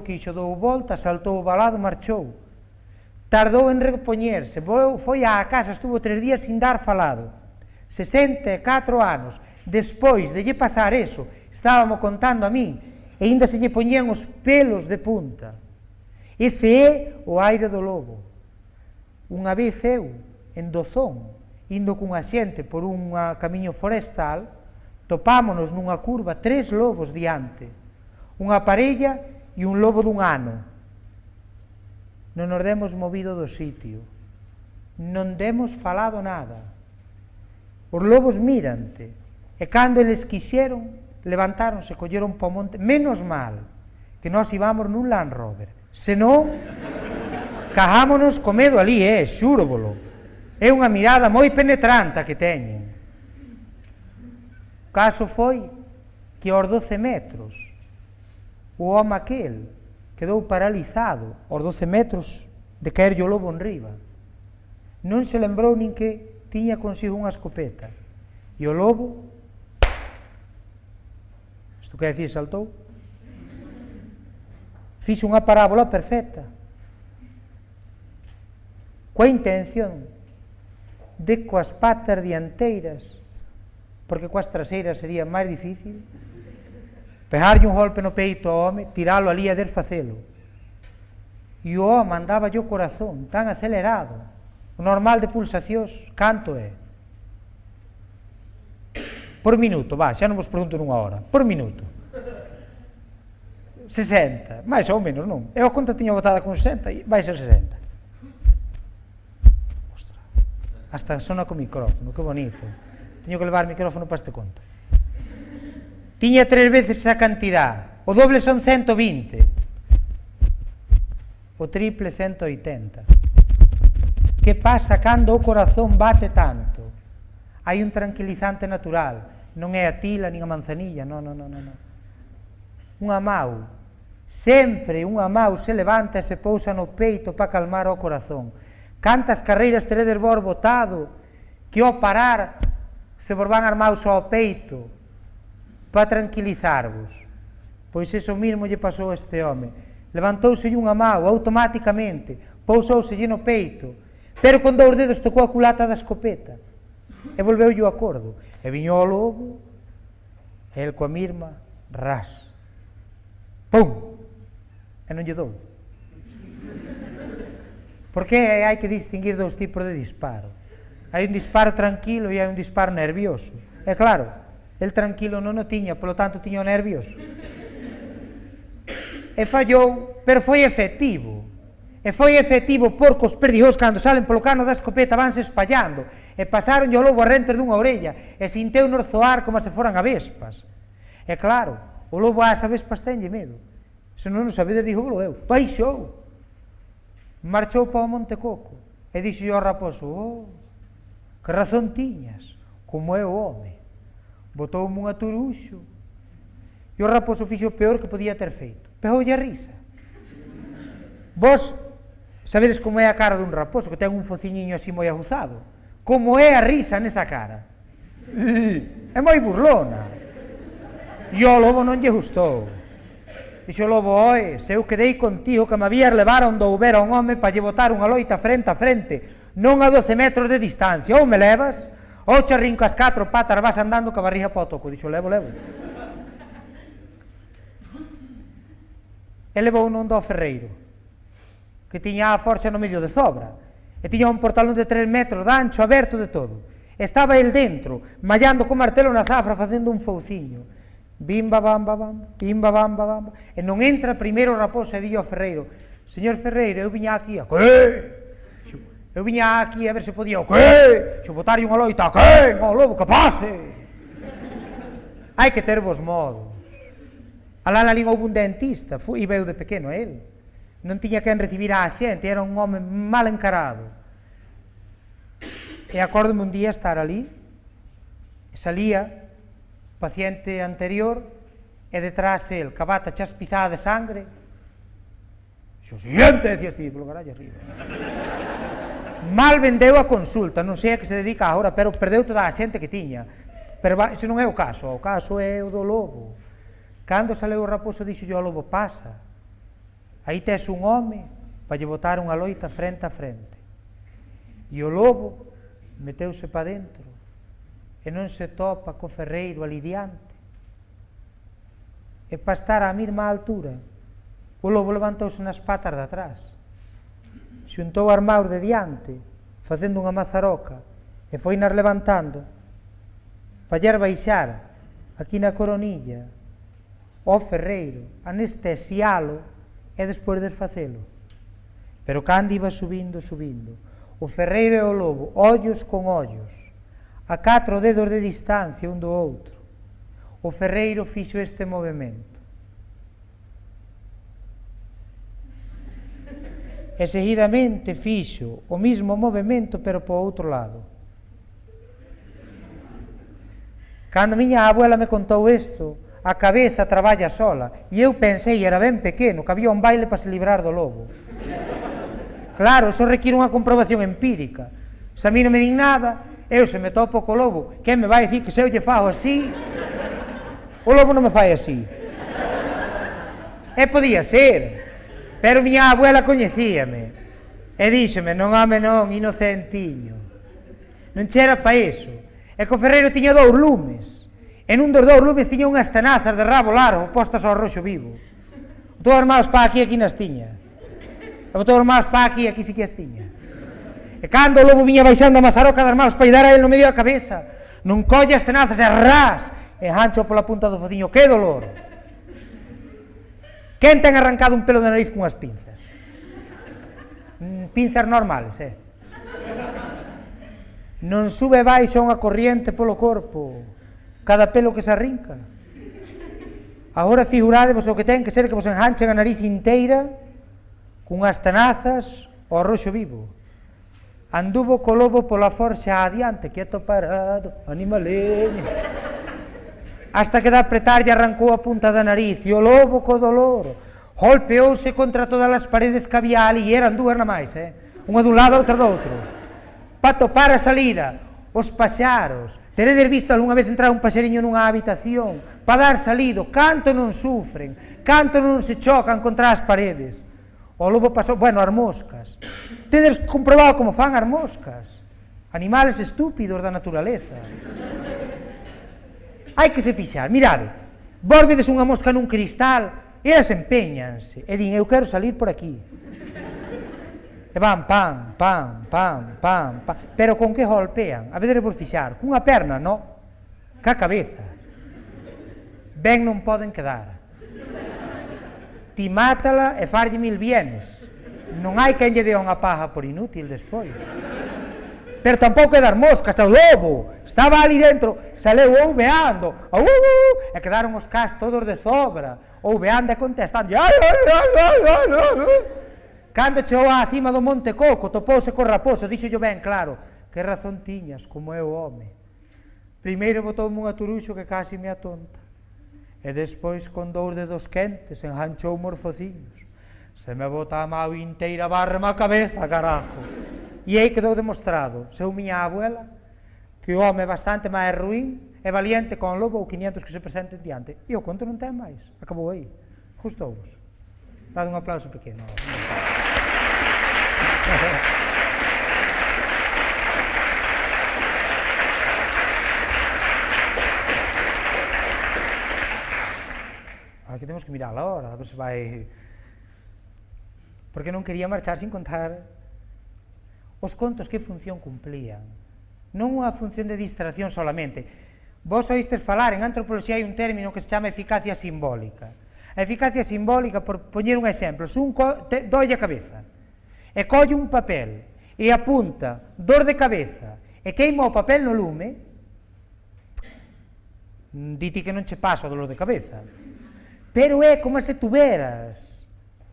quixo, dou volta, saltou o valado, marchou. Tardou en repoñerse, foi á casa, estuvo 3 días sin dar falado. 64 anos, despois de lle pasar eso, estábamos contando a min, e ainda se lle poñían os pelos de punta. Ese é o aire do lobo. Unha vez eu, en Dozón, indo cunha xente por un camiño forestal, topámonos nunha curva 3 lobos diante, unha parella e un lobo dun ano. Non nos demos movido do sitio, non demos falado nada. Os lobos mírante, e cando eles quixeron, levantáronse, colleron pa o monte. Menos mal que nós íbamos nun Land Rover, senón cajámonos co medo ali, xúrovolo. É unha mirada moi penetrante que teñen. O caso foi que aos 12 metros o home aquel quedou paralizado aos 12 metros de caerlle o lobo en riba. Non se lembrou nin que tiña consigo unha escopeta. E o lobo, isto quer dicir, saltou, fixo unha parábola perfecta, coa intención de coas patas dianteiras, porque coas traseiras sería máis difícil, pegarlle un golpe no peito ao home, tiralo ali e desfacelo. E o home andaba o corazón tan acelerado, o normal de pulsacións, canto é? Por minuto, xa non vos pregunto nunha hora, por minuto. 60, máis ou menos, non? Eu a conta tiña botada con 60, vai ser 60. Hasta sona co micrófono, que bonito. Teño que levar o micrófono para este conto. Tiña 3 veces esa cantidad. O doble son 120. O triple 180. Que pasa cando o corazón bate tanto? Hai un tranquilizante natural. Non é a tila nin a manzanilla, non. Un amau. Sempre un amau se levanta e se pousa no peito para calmar o corazón. Cantas carreiras teredes vos botado que ao parar se vos van armados ao peito para tranquilizarvos. Pois eso mismo lle pasou a este home. Levantouse un amau automáticamente, pousouselle no peito, pero con 2 dedos tocou a culata da escopeta e volveulle o acordo. E viño o lobo, e el coa mirma, ras, pum, e non lle dou. Porque hai que distinguir 2 tipos de disparo. Hai un disparo tranquilo e hai un disparo nervioso. E claro, el tranquilo non o tiña, polo tanto tiña o nervioso. E fallou, pero foi efectivo. E foi efectivo porque os perdigós, cando salen polo cano da escopeta, vanse espallando. E pasaron o lobo a rentes dunha orella, e sinteu nos zoar como se foran avespas. E claro, o lobo ás avespas tenlle medo. Se non o sabedes, dígolo eu. Baixou. Marchou para o Monte Coco e dixo ao raposo: que razón tiñas, como é o home. Botoume un aturuxo. E o raposo fixo o peor que podía ter feito, pegoulle a risa. Vos sabedes como é a cara dun raposo, que ten un fociñiño así moi aguzado. Como é a risa nesa cara? É moi burlona. E ao lobo non lle gustou. Dixo o lobo: oi, se eu quedei contigo que me habías levar onde houbera un home para lle botar unha loita frente a frente, non a 12 metros de distancia, ou me levas, ou che arrinco as 4 patas, vas andando que a barriga para o toco. Dixo: levo. E levou non do ferreiro, que tiña a forxa no medio de zobra, e tiña un portalón de 3 metros de ancho, aberto de todo. Estaba el dentro, mallando co martelo na zafra, facendo un fouciño. Bimba, bamba, bamba, e non entra primeiro o raposo e dillo ao ferreiro: señor ferreiro, eu viña aquí a que? Eu viña aquí a ver se podía o que? Se botarlle unha loita a que? O lobo, que pase? Hai que ter vos modos. Alá na língua houve un dentista, iba eu de pequeno a ele, non tiña quen recibir a xente, era un home mal encarado. E acórdome un día estar ali, salía paciente anterior e detrás el, cabata chaspizada de sangre. Xo siguiente, decía este, polo carallo arriba. Mal vendeu a consulta, non sei a que se dedica agora, pero perdeu toda a xente que tiña. Pero ese non é o caso é o do lobo. Cando saleu o raposo, dixo ao lobo: pasa. Aí tes un home para lle botar unha loita frente a frente. E o lobo meteuse para dentro e non se topa co ferreiro ali diante. E para estar á mesma altura, o lobo levantouse nas patas de atrás, xuntou armaos de diante, facendo unha mazaroca, e foi nas levantando, para ller baixar aquí na coronilla ao ferreiro, anestesialo e despois desfacelo. Pero cando iba subindo, o ferreiro e o lobo, ollos con ollos, a 4 dedos de distancia un do outro, o ferreiro fixo este movimento. E seguidamente fixo o mismo movimento, pero po outro lado. Cando miña abuela me contou isto, a cabeza traballa sola, e eu pensei, era ben pequeno, que había un baile para se librar do lobo. Claro, eso require unha comprobación empírica. Se a mí non me din nada, eu se me topo co lobo, quen me vai dicir que se eu lle fago así, o lobo non me fai así. E podía ser, pero miña abuela coñecíame, e díxeme, non home non, inocentiño, non chera pa iso. E que o ferreiro tiña 2 lumes, e nun dos 2 lumes tiña unhas tenazas de rabo largo postas ao roxo vivo. Botou as mãos pa aquí nas tiña. E botou as mãos pa aquí sí que as tiña. E cando o lobo viña baixando a mazaroca das mãos para lle dar a él no medio da cabeza, non colle as tenazas e ras, e hancho pola punta do fociño. Que dolor! Quen ten arrancado un pelo de nariz cunhas pinzas? Pinzas normales, Non sube baixo unha corriente polo corpo cada pelo que se arrinca. Agora figuradevos o que ten que ser que vos enganchen a nariz inteira cunhas tenazas ao roxo vivo. Anduvo co lobo pola forxa adiante, quieto parado, animaleño, hasta que de apretar lle arrancou a punta da nariz, e o lobo co dolor golpeouse contra todas as paredes que había ali, e eran 2 na máis, unha dun lado, outra do outro, para topar a salida. Os paxaros, teredes visto algunha vez entrar un paxariño nunha habitación, para dar salido, canto non sufren, canto non se chocan contra as paredes. O lobo pasou, bueno, as moscas, tedes comprobado como fan as moscas, animales estúpidos da naturaleza. Hai que se fixar, mirade, vos vedes unha mosca nun cristal, elas empeñanse, e din, eu quero salir por aquí. E van, pam, pam, pam, pam, pam, pero con que golpean? A veces por fixar, cunha perna, no, ca cabeza. Ben non poden quedar. Ti mátala e farlle 1000 bienes. Non hai quen lle dea unha paja por inútil despois. Pero tampouco é dar moscas, o lobo estaba ali dentro, saleu ouveando, e quedaron os cas todos de sobra, ouveando e contestando. Cando chegou á cima do Monte Coco, topouse co raposo, dixo ben claro, que razón tiñas, como é o home. Primeiro botoume unha turuxo que casi me atonta, e despois con 2 dedos quentes enganchou morfociños. Se me bota a mau inteira, barreme a cabeza, carajo. E aí quedou demostrado, según miña abuela, que o home é bastante máis ruín e valiente con lobo ou 500 que se presenten diante. E o conto non ten máis, acabou aí. Justouvos. Dade un aplauso pequeno. Aquí temos que mirar a hora, a ver se vai... Porque non quería marchar sin contar os contos que función cumplían. Non unha función de distracción solamente. Vos oístes falar, en antropoloxía hai un término que se chama eficacia simbólica. A eficacia simbólica, por poñer un exemplo, se un dolle a cabeza e colle un papel e apunta dor de cabeza e queima o papel no lume, diti que non che pasa o dolor de cabeza, pero é como se tuveras